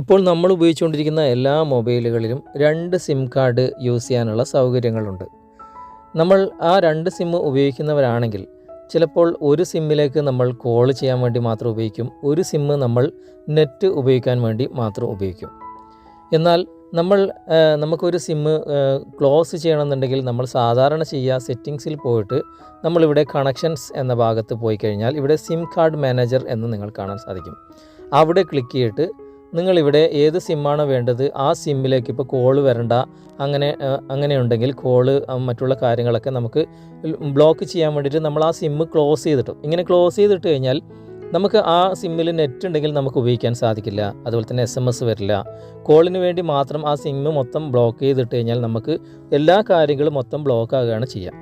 ഇപ്പോൾ നമ്മൾ ഉപയോഗിച്ചുകൊണ്ടിരിക്കുന്ന എല്ലാ മൊബൈലുകളിലും 2 സിം കാർഡ് യൂസ് ചെയ്യാനുള്ള സൗകര്യങ്ങളുണ്ട്. നമ്മൾ ആ 2 സിം ഉപയോഗിക്കുന്നവരാണെങ്കിൽ ചിലപ്പോൾ ഒരു സിമ്മിലേക്ക് നമ്മൾ കോൾ ചെയ്യാൻ വേണ്ടി മാത്രം ഉപയോഗിക്കും, ഒരു സിം നമ്മൾ നെറ്റ് ഉപയോഗിക്കാൻ വേണ്ടി മാത്രം ഉപയോഗിക്കും. എന്നാൽ നമുക്കൊരു സിം ക്ലോസ് ചെയ്യണമെന്നുണ്ടെങ്കിൽ നമ്മൾ സാധാരണ ചെയ്യുക, സെറ്റിങ്സിൽ പോയിട്ട് നമ്മളിവിടെ കണക്ഷൻസ് എന്ന ഭാഗത്ത് പോയി കഴിഞ്ഞാൽ ഇവിടെ സിം കാർഡ് മാനേജർ എന്ന് നിങ്ങൾ കാണാൻ സാധിക്കും. അവിടെ ക്ലിക്ക് ചെയ്തിട്ട് നിങ്ങളിവിടെ ഏത് സിമ്മാണോ വേണ്ടത് ആ സിമ്മിലേക്ക് ഇപ്പോൾ കോള് വരണ്ട, അങ്ങനെയുണ്ടെങ്കിൽ കോള് മറ്റുള്ള കാര്യങ്ങളൊക്കെ നമുക്ക് ബ്ലോക്ക് ചെയ്യാൻ വേണ്ടിയിട്ട് നമ്മൾ ആ സിമ്മ് ക്ലോസ് ചെയ്തിട്ടും, ഇങ്ങനെ ക്ലോസ് ചെയ്തിട്ട് കഴിഞ്ഞാൽ നമുക്ക് ആ സിമ്മിൽ നെറ്റ് ഉണ്ടെങ്കിൽ നമുക്ക് ഉപയോഗിക്കാൻ സാധിക്കില്ല. അതുപോലെ തന്നെ SMS വരില്ല. കോളിന് വേണ്ടി മാത്രം ആ സിമ്മ് മൊത്തം ബ്ലോക്ക് ചെയ്തിട്ട് കഴിഞ്ഞാൽ നമുക്ക് എല്ലാ കാര്യങ്ങളും മൊത്തം ബ്ലോക്ക് ആകുകയാണ് ചെയ്യുക.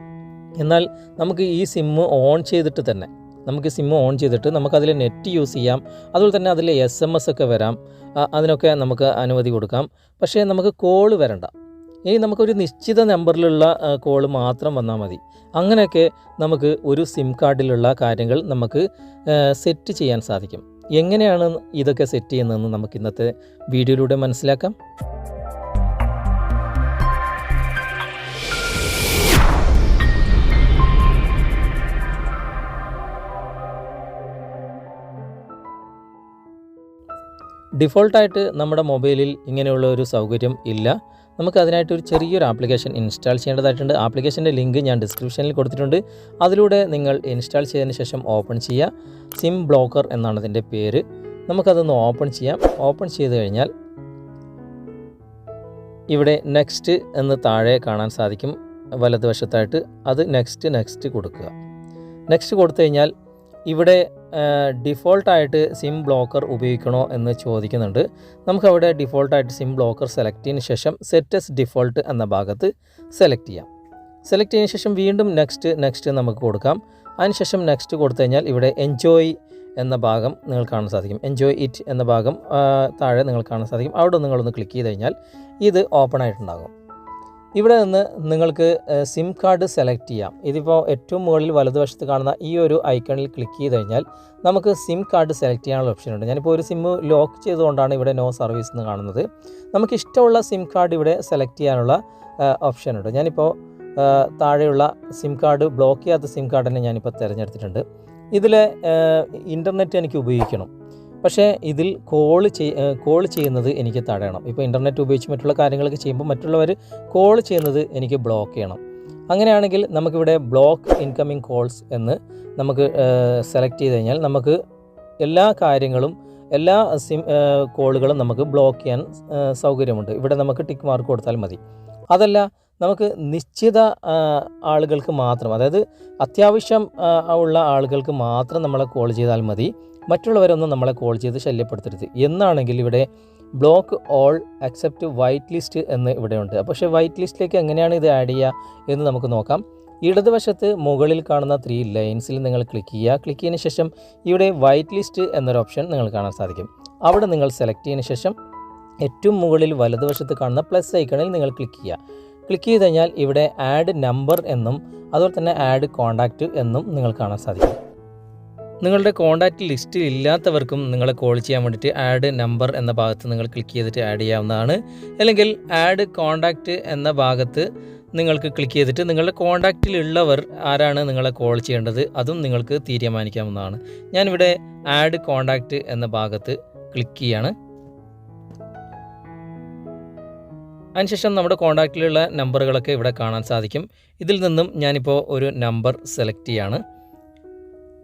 എന്നാൽ നമുക്ക് ഈ സിമ്മ് ഓൺ ചെയ്തിട്ട് തന്നെ നമുക്കതിൽ നെറ്റ് യൂസ് ചെയ്യാം. അതുപോലെ തന്നെ അതിൽ SMS ഒക്കെ വരാം, അതിനൊക്കെ നമുക്ക് അനുമതി കൊടുക്കാം. പക്ഷേ നമുക്ക് കോള് വരണ്ട. ഇനി നമുക്കൊരു നിശ്ചിത നമ്പറിലുള്ള കോള് മാത്രം വന്നാൽ മതി. അങ്ങനെയൊക്കെ നമുക്ക് ഒരു സിം കാർഡിലുള്ള കാര്യങ്ങൾ നമുക്ക് സെറ്റ് ചെയ്യാൻ സാധിക്കും. എങ്ങനെയാണ് ഇതൊക്കെ സെറ്റ് ചെയ്യുന്നതെന്ന് നമുക്ക് ഇന്നത്തെ വീഡിയോയിലൂടെ മനസ്സിലാക്കാം. ഡിഫോൾട്ടായിട്ട് നമ്മുടെ മൊബൈലിൽ ഇങ്ങനെയുള്ള ഒരു സൗകര്യം ഇല്ല. നമുക്ക് അതിനായിട്ട് ഒരു ചെറിയൊരു ആപ്ലിക്കേഷൻ ഇൻസ്റ്റാൾ ചെയ്യേണ്ടതായിട്ടുണ്ട്. ആപ്ലിക്കേഷൻ്റെ ലിങ്ക് ഞാൻ ഡിസ്ക്രിപ്ഷനിൽ കൊടുത്തിട്ടുണ്ട്. അതിലൂടെ നിങ്ങൾ ഇൻസ്റ്റാൾ ചെയ്തതിന് ശേഷം ഓപ്പൺ ചെയ്യുക. സിം ബ്ലോക്കർ എന്നാണ് അതിൻ്റെ പേര്. നമുക്കതൊന്ന് ഓപ്പൺ ചെയ്യാം. ഓപ്പൺ ചെയ്ത് കഴിഞ്ഞാൽ ഇവിടെ നെക്സ്റ്റ് എന്ന് താഴെ കാണാൻ സാധിക്കും വലതുവശത്തായിട്ട്. അത് നെക്സ്റ്റ് കൊടുക്കുക. നെക്സ്റ്റ് കൊടുത്തു കഴിഞ്ഞാൽ ഇവിടെ ഡിഫോൾട്ടായിട്ട് സിം ബ്ലോക്കർ ഉപയോഗിക്കണോ എന്ന് ചോദിക്കുന്നുണ്ട്. നമുക്കവിടെ ഡിഫോൾട്ടായിട്ട് സിം ബ്ലോക്കർ സെലക്ട് ചെയ്തതിന് ശേഷം സെറ്റ് എസ് ഡിഫോൾട്ട് എന്ന ഭാഗത്ത് സെലക്ട് ചെയ്യാം. സെലക്ട് ചെയ്തതിന് ശേഷം വീണ്ടും നെക്സ്റ്റ് നമുക്ക് കൊടുക്കാം. അതിനുശേഷം നെക്സ്റ്റ് കൊടുത്തു കഴിഞ്ഞാൽ ഇവിടെ എൻജോയ് എന്ന ഭാഗം നിങ്ങൾ കാണാൻ സാധിക്കും. എൻജോയ് ഇറ്റ് എന്ന ഭാഗം താഴെ നിങ്ങൾ കാണാൻ സാധിക്കും. അവിടെ നിങ്ങളൊന്ന് ക്ലിക്ക് ചെയ്ത് കഴിഞ്ഞാൽ ഇത് ഓപ്പൺ ആയിട്ടുണ്ടാകും. ഇവിടെ നിന്ന് നിങ്ങൾക്ക് സിം കാർഡ് സെലക്ട് ചെയ്യാം. ഇതിപ്പോൾ ഏറ്റവും മുകളിൽ വലതുവശത്ത് കാണുന്ന ഈ ഒരു ഐക്കണിൽ ക്ലിക്ക് ചെയ്ത് കഴിഞ്ഞാൽ നമുക്ക് സിം കാർഡ് സെലക്ട് ചെയ്യാനുള്ള ഓപ്ഷനുണ്ട്. ഞാനിപ്പോൾ ഒരു സിം ലോക്ക് ചെയ്തുകൊണ്ടാണ് ഇവിടെ നോ സർവീസ് എന്ന് കാണുന്നത്. നമുക്ക് ഇഷ്ടമുള്ള സിം കാർഡ് ഇവിടെ സെലക്ട് ചെയ്യാനുള്ള ഓപ്ഷനുണ്ട്. ഞാനിപ്പോൾ താഴെയുള്ള സിം കാർഡ്, ബ്ലോക്ക് ചെയ്യാത്ത സിം കാർഡ് തന്നെ ഞാനിപ്പോൾ തിരഞ്ഞെടുത്തിട്ടുണ്ട്. ഇതിലെ ഇൻ്റർനെറ്റ് എനിക്ക് ഉപയോഗിക്കണം, പക്ഷേ ഇതിൽ കോൾ ചെയ്യുന്നത് എനിക്ക് തടയണം. ഇപ്പോൾ ഇൻ്റർനെറ്റ് ഉപയോഗിച്ച് മറ്റുള്ള കാര്യങ്ങളൊക്കെ ചെയ്യുമ്പോൾ മറ്റുള്ളവർ കോൾ ചെയ്യുന്നത് എനിക്ക് ബ്ലോക്ക് ചെയ്യണം. അങ്ങനെയാണെങ്കിൽ നമുക്കിവിടെ ബ്ലോക്ക് ഇൻകമിങ് കോൾസ് എന്ന് നമുക്ക് സെലക്ട് ചെയ്ത് കഴിഞ്ഞാൽ നമുക്ക് എല്ലാ കാര്യങ്ങളും, എല്ലാ കോളുകളും നമുക്ക് ബ്ലോക്ക് ചെയ്യാൻ സൗകര്യമുണ്ട്. ഇവിടെ നമുക്ക് ടിക്ക് മാർക്ക് കൊടുത്താൽ മതി. അതല്ല, നമുക്ക് നിശ്ചിത ആളുകൾക്ക് മാത്രം, അതായത് അത്യാവശ്യം ഉള്ള ആളുകൾക്ക് മാത്രം നമ്മളെ കോൾ ചെയ്താൽ മതി, മറ്റുള്ളവരൊന്നും നമ്മളെ കോൾ ചെയ്ത് ശല്യപ്പെടുത്തരുത് എന്നാണെങ്കിൽ ഇവിടെ block all accept white list എന്ന് ഇവിടെയുണ്ട്. പക്ഷേ വൈറ്റ് ലിസ്റ്റിലേക്ക് എങ്ങനെയാണ് ഇത് ആഡ് ചെയ്യുക എന്ന് നമുക്ക് നോക്കാം. ഇടതുവശത്ത് മുകളിൽ കാണുന്ന 3 ലൈൻസിൽ നിങ്ങൾ ക്ലിക്ക് ചെയ്യുക. ക്ലിക്ക് ചെയ്തതിന് ശേഷം ഇവിടെ വൈറ്റ് ലിസ്റ്റ് എന്നൊരു ഓപ്ഷൻ നിങ്ങൾ കാണാൻ സാധിക്കും. അവിടെ നിങ്ങൾ സെലക്ട് ചെയ്തതിന് ശേഷം ഏറ്റവും മുകളിൽ വലതുവശത്ത് കാണുന്ന പ്ലസ് ഐക്കണിൽ നിങ്ങൾ ക്ലിക്ക് ചെയ്യുക. ക്ലിക്ക് ചെയ്ത് കഴിഞ്ഞാൽ ഇവിടെ ആഡ് നമ്പർ എന്നും അതുപോലെ തന്നെ ആഡ് കോൺടാക്റ്റ് എന്നും നിങ്ങൾ കാണാൻ സാധിക്കും. നിങ്ങളുടെ കോൺടാക്റ്റ് ലിസ്റ്റിൽ ഇല്ലാത്തവർക്കും നിങ്ങളെ കോൾ ചെയ്യാൻ വേണ്ടിയിട്ട് ആഡ് നമ്പർ എന്ന ഭാഗത്ത് നിങ്ങൾ ക്ലിക്ക് ചെയ്തിട്ട് ആഡ് ചെയ്യാവുന്നതാണ്. അല്ലെങ്കിൽ ആഡ് കോൺടാക്റ്റ് എന്ന ഭാഗത്ത് നിങ്ങൾക്ക് ക്ലിക്ക് ചെയ്തിട്ട് നിങ്ങളുടെ കോൺടാക്റ്റിലുള്ളവർ ആരാണ് നിങ്ങളെ കോൾ ചെയ്യേണ്ടത് അതും നിങ്ങൾക്ക് തീരുമാനിക്കാവുന്നതാണ്. ഞാനിവിടെ ആഡ് കോൺടാക്റ്റ് എന്ന ഭാഗത്ത് ക്ലിക്ക് ചെയ്യാണ്. അതിനുശേഷം നമ്മുടെ കോൺടാക്റ്റിലുള്ള നമ്പറുകളൊക്കെ ഇവിടെ കാണാൻ സാധിക്കും. ഇതിൽ നിന്നും ഞാനിപ്പോൾ ഒരു നമ്പർ സെലക്ട് ചെയ്യാണ്.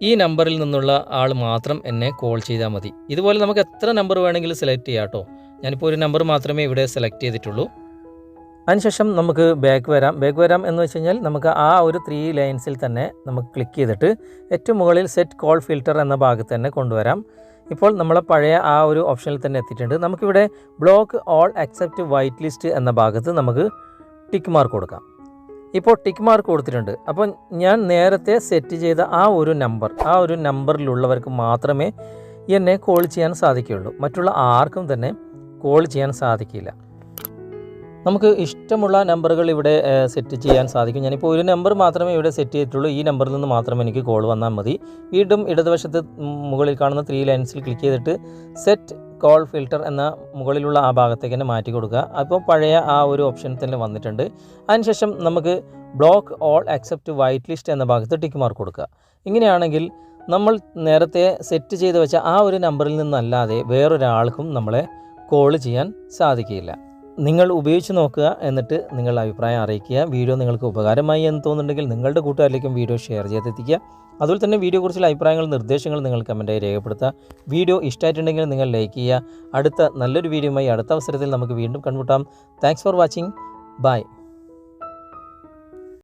ഈ നമ്പറിൽ നിന്നുള്ള ആൾ മാത്രം എന്നെ കോൾ ചെയ്താൽ മതി. ഇതുപോലെ നമുക്ക് എത്ര നമ്പർ വേണമെങ്കിലും സെലക്ട് ചെയ്യാം കേട്ടോ. ഞാനിപ്പോൾ ഒരു നമ്പർ മാത്രമേ ഇവിടെ സെലക്ട് ചെയ്തിട്ടുള്ളൂ. അതിനുശേഷം നമുക്ക് ബാക്ക് വരാം എന്ന് വെച്ച് കഴിഞ്ഞാൽ നമുക്ക് ആ ഒരു 3 ലൈൻസിൽ തന്നെ നമുക്ക് ക്ലിക്ക് ചെയ്തിട്ട് ഏറ്റവും മുകളിൽ സെറ്റ് കോൾ ഫിൽറ്റർ എന്ന ഭാഗത്ത് തന്നെ കൊണ്ടുവരാം. ഇപ്പോൾ നമ്മളെ പഴയ ആ ഒരു ഓപ്ഷനിൽ തന്നെ എത്തിയിട്ടുണ്ട്. നമുക്കിവിടെ block all accept white list എന്ന ഭാഗത്ത് നമുക്ക് ടിക്ക് മാർക്ക് കൊടുക്കാം. ഇപ്പോൾ ടിക്ക് മാർക്ക് കൊടുത്തിട്ടുണ്ട്. അപ്പോൾ ഞാൻ നേരത്തെ സെറ്റ് ചെയ്ത ആ ഒരു നമ്പറിലുള്ളവർക്ക് മാത്രമേ എന്നെ കോൾ ചെയ്യാൻ സാധിക്കുകയുള്ളൂ. മറ്റുള്ള ആർക്കും തന്നെ കോൾ ചെയ്യാൻ സാധിക്കില്ല. നമുക്ക് ഇഷ്ടമുള്ള നമ്പറുകൾ ഇവിടെ സെറ്റ് ചെയ്യാൻ സാധിക്കും. ഞാനിപ്പോൾ ഒരു നമ്പർ മാത്രമേ ഇവിടെ സെറ്റ് ചെയ്തിട്ടുള്ളൂ. ഈ നമ്പറിൽ നിന്ന് മാത്രം എനിക്ക് കോൾ വന്നാൽ മതി. വീണ്ടും ഇടതുവശത്ത് മുകളിൽ കാണുന്ന 3 ലൈൻസിൽ ക്ലിക്ക് ചെയ്തിട്ട് സെറ്റ് കോൾ ഫിൽറ്റർ എന്ന മുകളിലുള്ള ആ ഭാഗത്തേക്ക് തന്നെ മാറ്റി കൊടുക്കുക. അപ്പോൾ പഴയ ആ ഒരു ഓപ്ഷൻ തന്നെ വന്നിട്ടുണ്ട്. അതിനുശേഷം നമുക്ക് block all except white list എന്ന ഭാഗത്ത് ടിക്ക് മാർക്ക് കൊടുക്കുക. ഇങ്ങനെയാണെങ്കിൽ നമ്മൾ നേരത്തെ സെറ്റ് ചെയ്ത് വെച്ച ആ ഒരു നമ്പറിൽ നിന്നല്ലാതെ വേറൊരാൾക്കും നമ്മളെ കോൾ ചെയ്യാൻ സാധിക്കില്ല. നിങ്ങൾ ഉപയോഗിച്ച് നോക്കുക, എന്നിട്ട് നിങ്ങളുടെ അഭിപ്രായം അറിയിക്കുക. വീഡിയോ നിങ്ങൾക്ക് ഉപകാരമായി എന്ന് തോന്നുന്നുണ്ടെങ്കിൽ നിങ്ങളുടെ കൂട്ടുകാരിലേക്കും വീഡിയോ ഷെയർ ചെയ്തെത്തിക്കുക. അതുപോലെ തന്നെ വീഡിയോയെക്കുറിച്ചുള്ള അഭിപ്രായങ്ങൾ, നിർദ്ദേശങ്ങൾ നിങ്ങൾ കമൻറ്റായി രേഖപ്പെടുത്തുക. വീഡിയോ ഇഷ്ടമായിട്ടുണ്ടെങ്കിൽ നിങ്ങൾ ലൈക്ക് ചെയ്യുക. അടുത്ത നല്ലൊരു വീഡിയോയുമായി അടുത്ത അവസരത്തിൽ നമുക്ക് വീണ്ടും കണ്ടുമുട്ടാം. Thanks for watching. ബൈ.